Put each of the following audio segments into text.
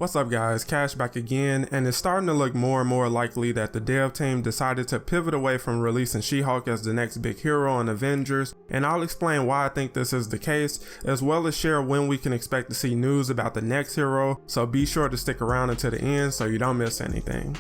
What's up guys, Cash back again, and it's starting to look more and more likely that the dev team decided to pivot away from releasing She-Hulk as the next big hero in Avengers, and I'll explain why I think this is the case, as well as share when we can expect to see news about the next hero, so be sure to stick around until the end so you don't miss anything.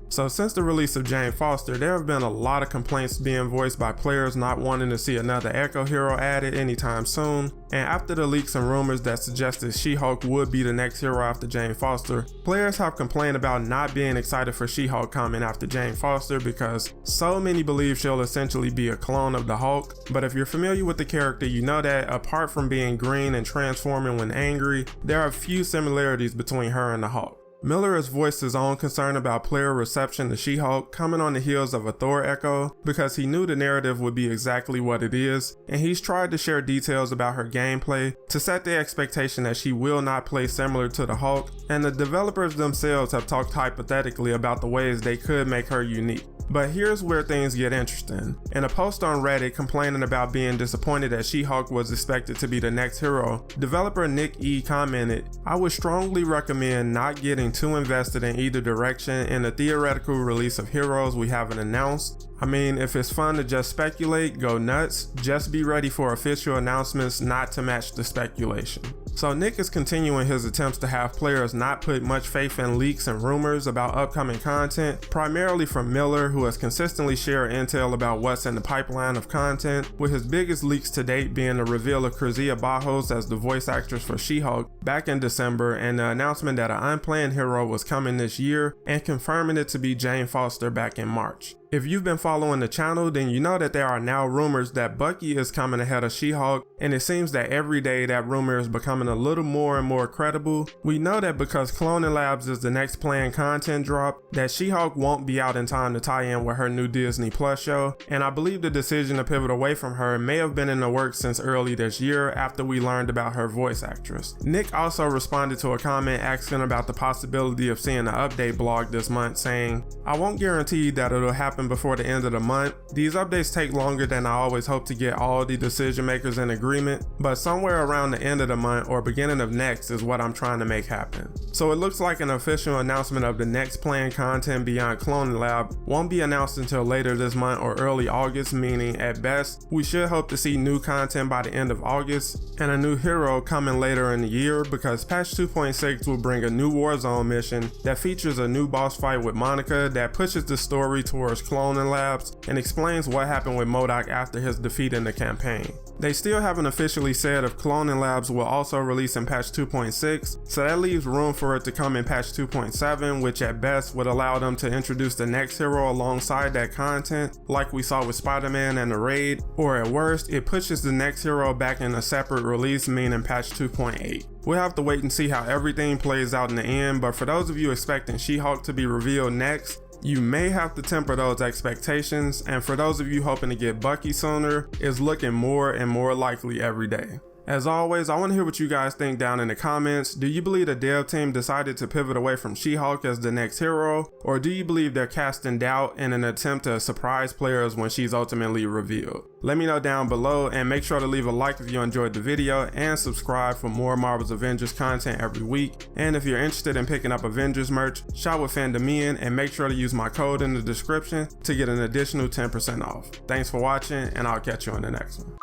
So since the release of Jane Foster, there have been a lot of complaints being voiced by players not wanting to see another Echo hero added anytime soon, and after the leaks and rumors that suggested She-Hulk would be the next hero after Jane Foster, players have complained about not being excited for She-Hulk coming after Jane Foster because so many believe she'll essentially be a clone of the Hulk. But if you're familiar with the character, you know that apart from being green and transforming when angry, there are few similarities between her and the Hulk. Miller has voiced his own concern about player reception to She-Hulk coming on the heels of a Thor Echo because he knew the narrative would be exactly what it is, and he's tried to share details about her gameplay to set the expectation that she will not play similar to the Hulk, and the developers themselves have talked hypothetically about the ways they could make her unique. But here's where things get interesting. In a post on Reddit complaining about being disappointed that She-Hulk was expected to be the next hero, developer Nick E commented, "I would strongly recommend not getting too invested in either direction in the theoretical release of heroes we haven't announced. I mean, if it's fun to just speculate, go nuts, just be ready for official announcements not to match the speculation." So Nick is continuing his attempts to have players not put much faith in leaks and rumors about upcoming content, primarily from Miller, who has consistently shared intel about what's in the pipeline of content, with his biggest leaks to date being the reveal of Krasia Bajos as the voice actress for She-Hulk back in December, and the announcement that an unplanned hero was coming this year, and confirming it to be Jane Foster back in March. If you've been following the channel, then you know that there are now rumors that Bucky is coming ahead of She-Hulk, and it seems that every day that rumor is becoming a little more and more credible. We know that because Cloning Labs is the next planned content drop, that She-Hulk won't be out in time to tie in with her new Disney Plus show, and I believe the decision to pivot away from her may have been in the works since early this year after we learned about her voice actress. Nick also responded to a comment asking about the possibility of seeing an update blog this month, saying, "I won't guarantee that it'll happen before the end of the month. These updates take longer than I always hope to get all the decision makers in agreement, but somewhere around the end of the month or beginning of next is what I'm trying to make happen." So it looks like an official announcement of the next planned content beyond Cloning Lab won't be announced until later this month or early August, meaning at best we should hope to see new content by the end of August and a new hero coming later in the year, because patch 2.6 will bring a new Warzone mission that features a new boss fight with Monica that pushes the story towards Cloning Labs and explains what happened with MODOK after his defeat in the campaign. They still haven't officially said if Cloning Labs will also release in patch 2.6, so that leaves room for it to come in patch 2.7, which at best would allow them to introduce the next hero alongside that content, like we saw with Spider-Man and the Raid, or at worst, it pushes the next hero back in a separate release, meaning patch 2.8. We'll have to wait and see how everything plays out in the end, but for those of you expecting She-Hulk to be revealed next, you may have to temper those expectations, and for those of you hoping to get Bucky sooner, it's looking more and more likely every day. As always, I want to hear what you guys think down in the comments. Do you believe the dev team decided to pivot away from She-Hulk as the next hero, or do you believe they're casting doubt in an attempt to surprise players when she's ultimately revealed? Let me know down below, and make sure to leave a like if you enjoyed the video, and subscribe for more Marvel's Avengers content every week. And if you're interested in picking up Avengers merch, shop with Fandom, and make sure to use my code in the description to get an additional 10% off. Thanks for watching, and I'll catch you on the next one.